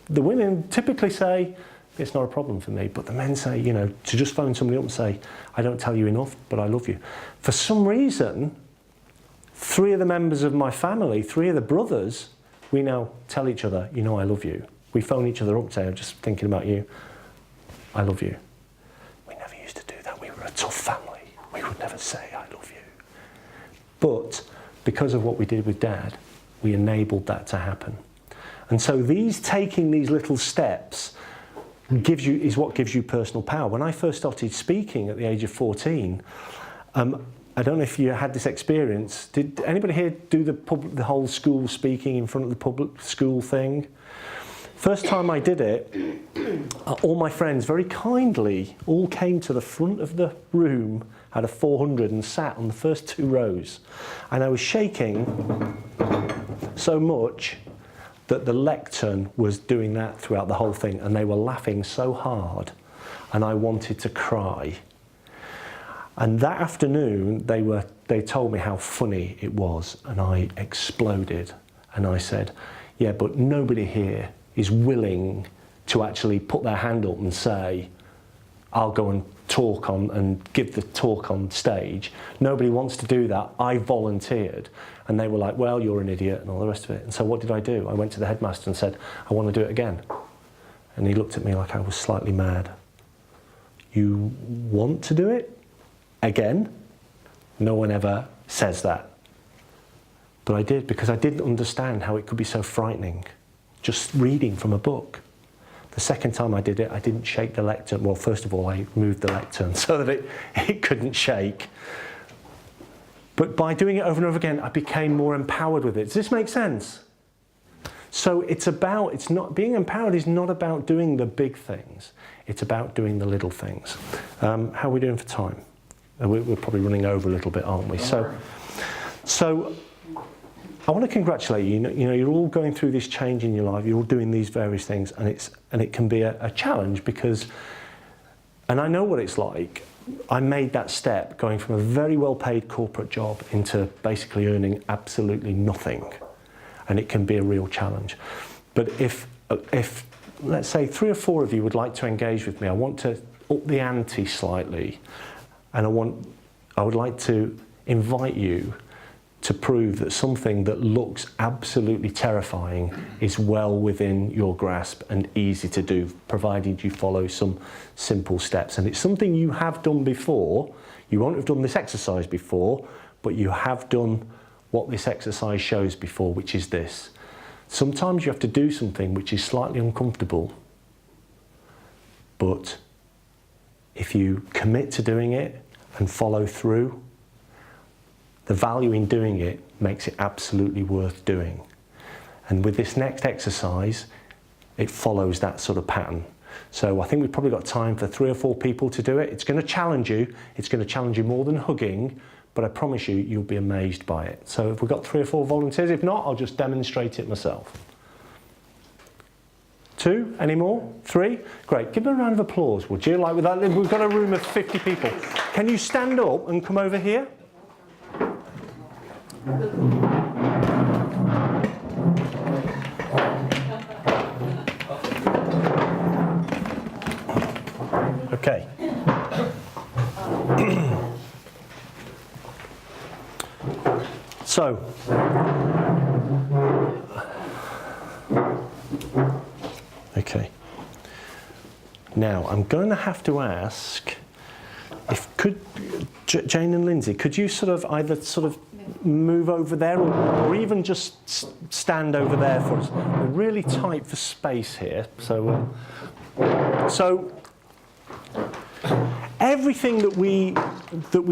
The women typically say, it's not a problem for me, but the men say, you know, to just phone somebody up and say, I don't tell you enough, but I love you. For some reason, 3 of the members of my family, 3 of the brothers, we now tell each other, you know, I love you. We phone each other up and say, I'm just thinking about you, I love you. We never used to do that. We were a tough family. We would never say, I love you. But because of what we did with Dad, we enabled that to happen. And so taking these little steps is what gives you personal power. When I first started speaking at the age of 14, I don't know if you had this experience. Did anybody here do the whole school speaking in front of the public school thing? First time I did it, all my friends very kindly all came to the front of the room, had a 400 and sat on the first 2 rows. And I was shaking so much that the lectern was doing that throughout the whole thing, and they were laughing so hard, and I wanted to cry. And that afternoon, they told me how funny it was, and I exploded. And I said, yeah, but nobody here is willing to actually put their hand up and say, I'll go and talk on and give the talk on stage. Nobody wants to do that. I volunteered. And they were like, well, you're an idiot and all the rest of it. And so what did I do? I went to the headmaster and said, I want to do it again. And he looked at me like I was slightly mad. You want to do it again? No one ever says that. But I did, because I didn't understand how it could be so frightening, just reading from a book. The second time I did it, I didn't shake the lectern. Well, first of all, I moved the lectern so that it couldn't shake. But by doing it over and over again, I became more empowered with it. Does this make sense? So being empowered is not about doing the big things. It's about doing the little things. How are we doing for time? We're probably running over a little bit, aren't we? So I want to congratulate you. You know, you're all going through this change in your life. You're all doing these various things, and it can be a challenge because, and I know what it's like. I made that step going from a very well-paid corporate job into basically earning absolutely nothing, and it can be a real challenge. But if let's say 3 or 4 of you would like to engage with me, I want to up the ante slightly, and I would like to invite you to prove that something that looks absolutely terrifying is well within your grasp and easy to do, provided you follow some simple steps. And it's something you have done before. You won't have done this exercise before, but you have done what this exercise shows before, which is this. Sometimes you have to do something which is slightly uncomfortable, but if you commit to doing it and follow through, the value in doing it makes it absolutely worth doing. And with this next exercise, it follows that sort of pattern. So I think we've probably got time for 3 or 4 people to do it. It's going to challenge you. It's going to challenge you more than hugging, but I promise you, you'll be amazed by it. So if we've got 3 or 4 volunteers, if not, I'll just demonstrate it myself. 2? Any more? 3? Great. Give them a round of applause, would you? Like with that, we've got a room of 50 people. Can you stand up and come over here? Okay. So, okay. Now, I'm going to have to ask if Jane and Lindsay, could you sort of either sort of move over there or even just stand over there for us? We're really tight for space here. So everything that we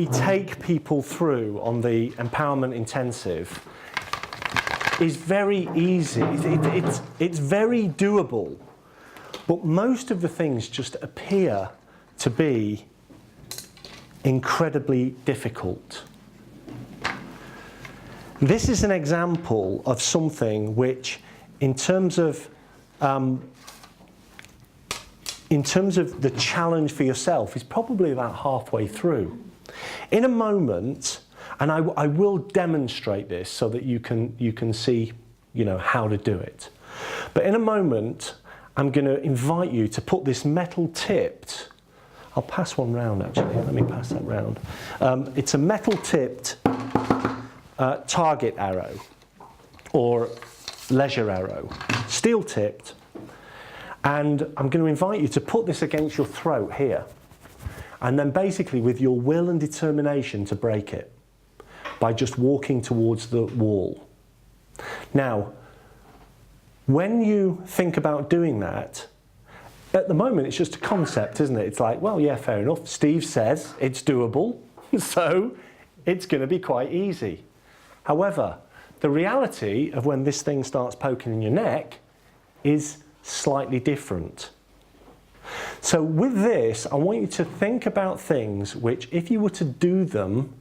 take people through on the Empowerment Intensive is very easy. It's very doable. But most of the things just appear to be incredibly difficult. This is an example of something which, in terms of the challenge for yourself, is probably about halfway through. In a moment, and I will demonstrate this so that you can see, how to do it. But in a moment, I'm going to invite you to put this metal-tipped. I'll pass one round actually. Let me pass that round. It's a metal-tipped target arrow or leisure arrow, steel-tipped. And I'm going to invite you to put this against your throat here. And then basically with your will and determination to break it by just walking towards the wall. Now, when you think about doing that, at the moment it's just a concept, isn't it? It's like, well, yeah, fair enough. Steve says it's doable, so it's going to be quite easy. However, the reality of when this thing starts poking in your neck is slightly different. So with this, I want you to think about things which, if you were to do them,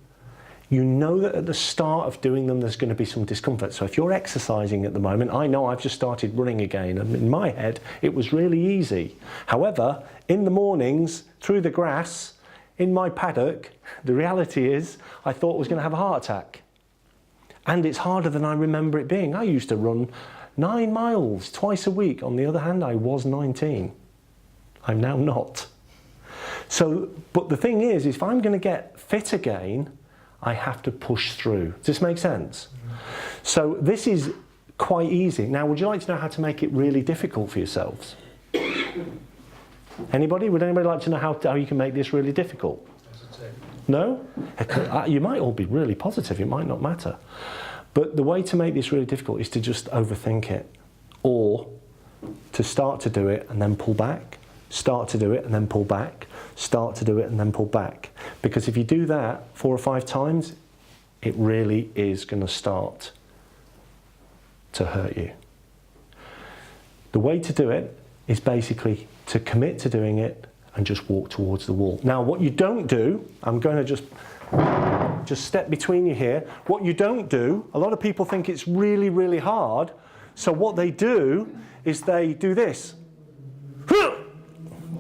you know that at the start of doing them there's going to be some discomfort. So if you're exercising at the moment, I know I've just started running again, and in my head it was really easy. However, in the mornings, through the grass, in my paddock, the reality is I thought I was going to have a heart attack. And it's harder than I remember it being. I used to run 9 miles twice a week. On the other hand, I was 19. I'm now not. So, but the thing is if I'm going to get fit again, I have to push through. Does this make sense? So this is quite easy. Now, would you like to know how to make it really difficult for yourselves? Anybody? Would anybody like to know how you can make this really difficult? No? You might all be really positive. It might not matter. But the way to make this really difficult is to just overthink it. Or to start to do it and then pull back. Start to do it and then pull back. Start to do it and then pull back. Because if you do that 4 or 5 times, it really is going to start to hurt you. The way to do it is basically to commit to doing it and just walk towards the wall. Now, what you don't do, I'm going to just step between you here. What you don't do, a lot of people think it's really, really hard. So what they do is they do this.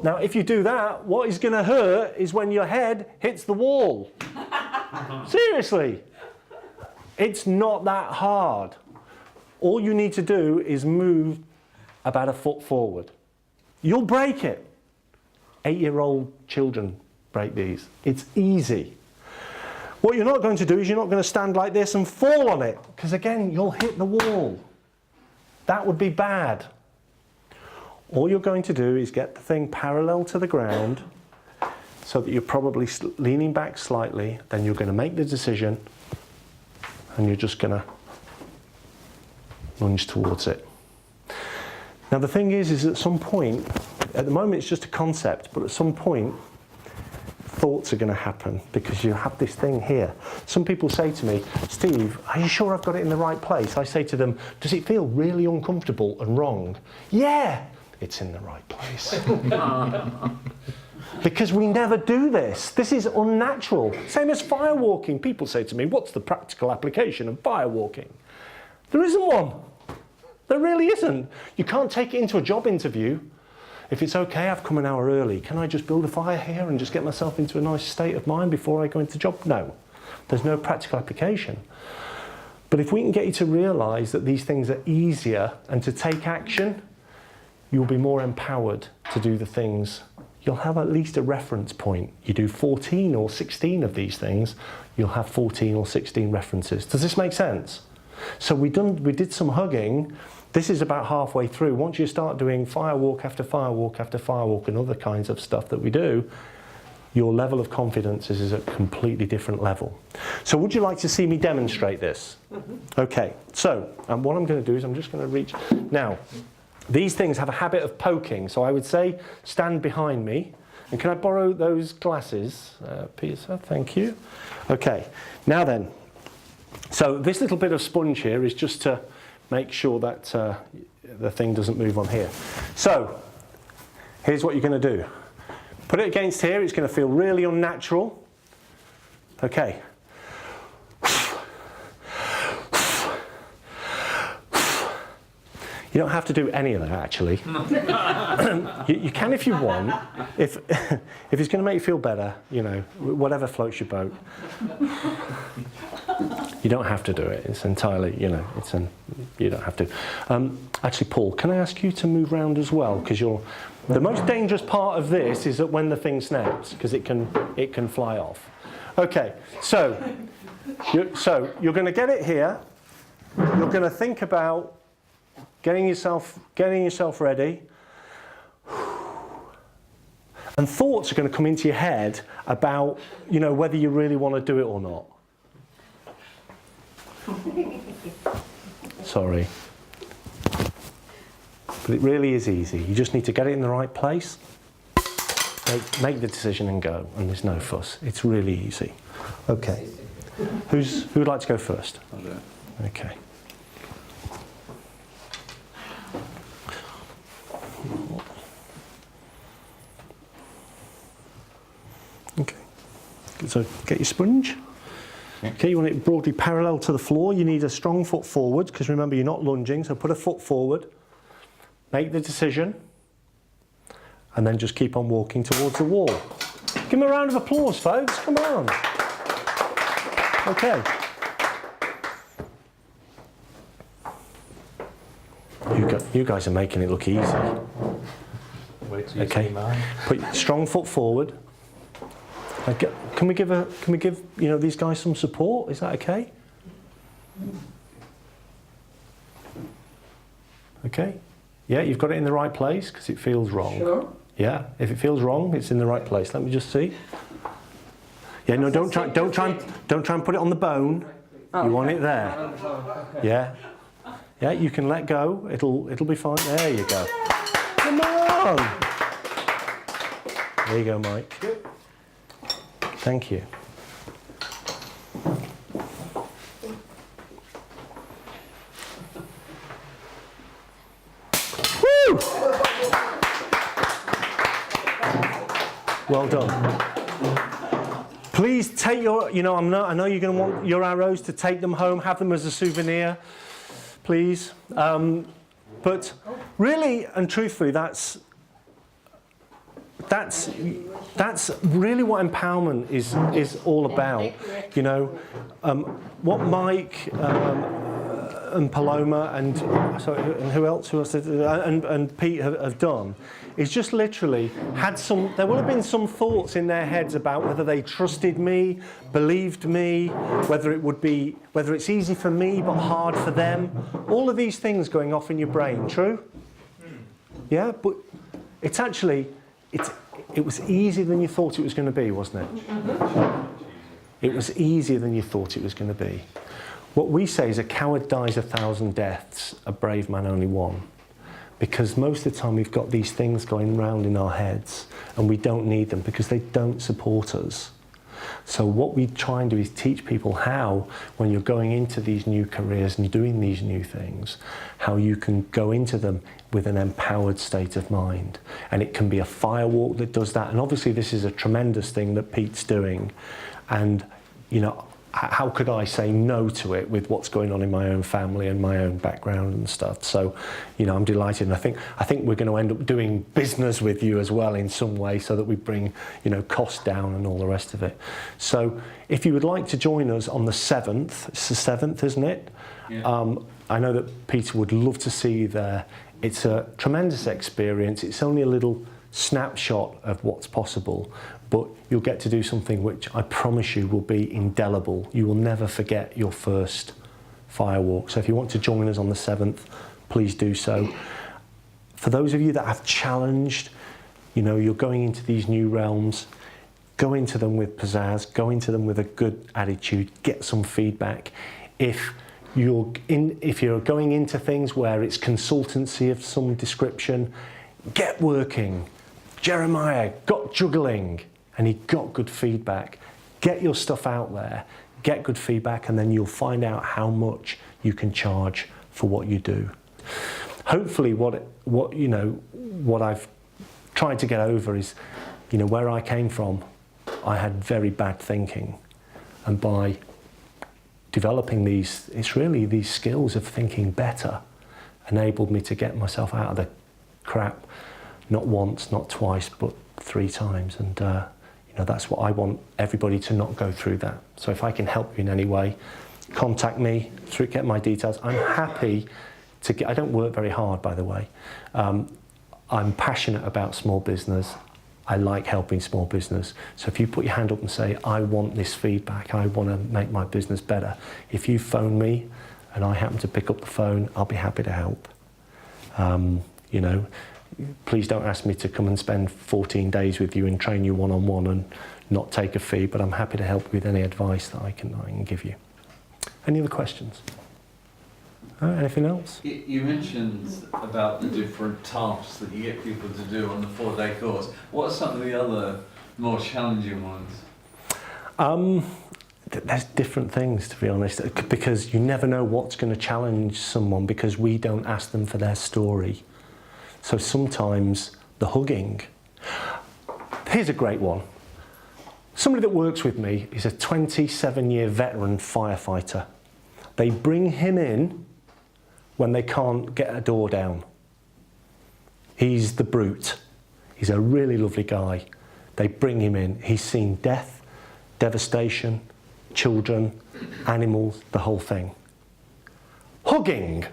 Now, if you do that, what is going to hurt is when your head hits the wall. Seriously. It's not that hard. All you need to do is move about a foot forward. You'll break it. 8-year-old children break these. It's easy. What you're not going to do is you're not going to stand like this and fall on it, because again, you'll hit the wall. That would be bad. All you're going to do is get the thing parallel to the ground so that you're probably leaning back slightly. Then you're going to make the decision and you're just going to lunge towards it. Now the thing is at some point, at the moment it's just a concept, but at some point thoughts are going to happen because you have this thing here. Some people say to me, Steve, are you sure I've got it in the right place? I say to them, does it feel really uncomfortable and wrong? Yeah, it's in the right place. Because we never do this. This is unnatural. Same as firewalking. People say to me, what's the practical application of firewalking? There isn't one. There really isn't. You can't take it into a job interview. If it's okay, I've come an hour early. Can I just build a fire here and just get myself into a nice state of mind before I go into the job? No. There's no practical application. But if we can get you to realise that these things are easier and to take action, you'll be more empowered to do the things. You'll have at least a reference point. You do 14 or 16 of these things, you'll have 14 or 16 references. Does this make sense? So we did some hugging. This is about halfway through. Once you start doing firewalk after firewalk after firewalk and other kinds of stuff that we do, your level of confidence is at a completely different level. So would you like to see me demonstrate this? Okay, so what I'm going to do is I'm just going to reach. Now, these things have a habit of poking, so I would say stand behind me. And can I borrow those glasses, Peter? Thank you. Okay, now then, so this little bit of sponge here is just to make sure that the thing doesn't move on here. So, here's what you're going to do. Put it against here, it's going to feel really unnatural. Okay. You don't have to do any of that, actually. You can if you want. If it's going to make you feel better, you know, whatever floats your boat. You don't have to do it. It's entirely, you know, you don't have to. Actually, Paul, can I ask you to move round as well? Because the most dangerous part of this is that when the thing snaps, because it can fly off. Okay, so you're going to get it here. You're going to think about getting yourself ready. And thoughts are going to come into your head about, you know, whether you really want to do it or not. Sorry. But it really is easy. You just need to get it in the right place, make the decision and go, and there's no fuss. It's really easy. Okay. Who would like to go first? I'll do it. Okay. Okay. So get your sponge. Okay, you want it broadly parallel to the floor. You need a strong foot forward, because remember you're not lunging, so put a foot forward. Make the decision. And then just keep on walking towards the wall. Give them a round of applause, folks. Come on. Okay. You guys are making it look easy. Wait till you Okay. see mine. Put your strong foot forward. Can we give these guys some support? Is that okay? Okay. Yeah, you've got it in the right place because it feels wrong. Sure. Yeah, if it feels wrong, it's in the right place. Let me just see. Yeah, no, don't try and put it on the bone. You want it there. Yeah. Yeah, you can let go. It'll be fine. There you go. Come on. There you go, Mike. Thank you. Woo! Well done. Please take your, I know you're going to want your arrows to take them home, have them as a souvenir, please. But really and truthfully, that's really what empowerment is all about. What Mike and Paloma and who else and Pete have done is just literally there will have been some thoughts in their heads about whether they trusted me, believed me, whether it's easy for me but hard for them. All of these things going off in your brain, true? Yeah, but it's actually, it was easier than you thought it was going to be, wasn't it? It was easier than you thought it was going to be. What we say is a coward dies 1,000 deaths, a brave man only one. Because most of the time we've got these things going round in our heads and we don't need them because they don't support us. So what we try and do is teach people how, when you're going into these new careers and doing these new things, how you can go into them with an empowered state of mind. And it can be a firewalk that does that. And obviously this is a tremendous thing that Pete's doing. And, how could I say no to it with what's going on in my own family and my own background and stuff? So, I'm delighted, and I think we're going to end up doing business with you as well in some way, so that we bring, costs down and all the rest of it. So, if you would like to join us on the 7th, it's the 7th, isn't it? Yeah. I know that Peter would love to see you there. It's a tremendous experience. It's only a little snapshot of what's possible, but you'll get to do something which I promise you will be indelible. You will never forget your first firewalk. So if you want to join us on the 7th, please do so. For those of you that have challenged, you're going into these new realms, go into them with pizzazz, go into them with a good attitude, get some feedback. If you're going into things where it's consultancy of some description, get working. Jeremiah got juggling and he got good feedback. Get your stuff out there, get good feedback, and then you'll find out how much you can charge for what you do. Hopefully what I've tried to get over is, where I came from, I had very bad thinking. And by developing it's really these skills of thinking better enabled me to get myself out of the crap, not once, not twice, but 3 times. And that's what I want everybody to not go through that. So if I can help you in any way, contact me, get my details. I'm happy to I don't work very hard, by the way. I'm passionate about small business. I like helping small business. So if you put your hand up and say, I want this feedback, I want to make my business better, if you phone me and I happen to pick up the phone, I'll be happy to help. Please don't ask me to come and spend 14 days with you and train you one-on-one and not take a fee, but I'm happy to help you with any advice that I can give you. Any other questions? Anything else? You mentioned about the different tasks that you get people to do on the 4-day course. What are some of the other more challenging ones? There's different things, to be honest, because you never know what's going to challenge someone because we don't ask them for their story. So sometimes the hugging. Here's a great one. Somebody that works with me is a 27-year veteran firefighter. They bring him in when they can't get a door down. He's the brute. He's a really lovely guy. They bring him in. He's seen death, devastation, children, animals, the whole thing. Hugging.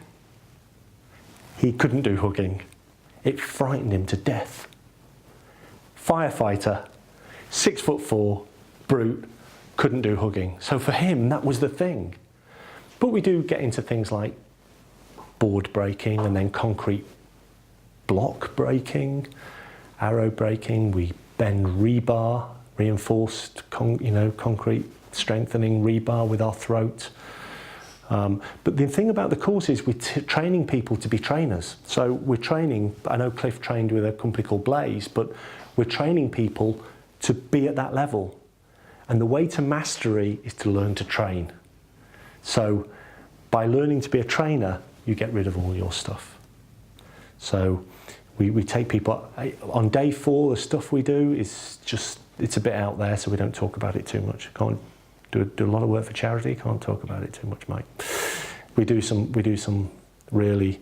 He couldn't do hugging. It frightened him to death. Firefighter, 6'4", brute, couldn't do hugging. So for him, that was the thing. But we do get into things like board breaking and then concrete block breaking, arrow breaking. We bend rebar, reinforced concrete strengthening rebar with our throat. But the thing about the course is we're training people to be trainers. So we're training, I know Cliff trained with a company called Blaze, but we're training people to be at that level. And the way to mastery is to learn to train. So by learning to be a trainer, you get rid of all your stuff. So we take people, on day 4, the stuff we do is just, it's a bit out there, so we don't talk about it too much. Can't do a lot of work for charity, can't talk about it too much, mate. We do some really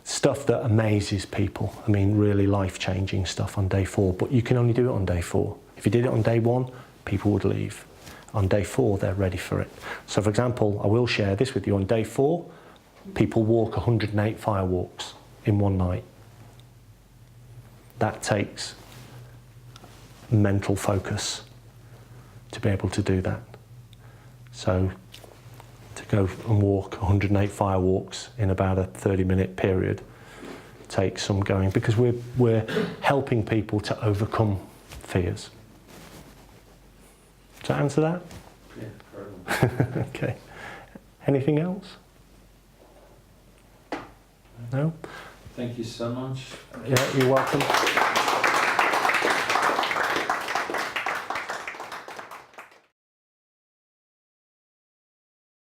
stuff that amazes people. I mean, really life-changing stuff on day 4, but you can only do it on day 4. If you did it on day 1, people would leave. On day 4, they're ready for it. So for example, I will share this with you. On day 4, people walk 108 firewalks in one night. That takes mental focus to be able to do that. So to go and walk 108 firewalks in about a 30-minute period takes some going, because we're helping people to overcome fears. Does that answer that? Yeah, incredible. Okay. Anything else? No? Thank you so much. Yeah, you're welcome.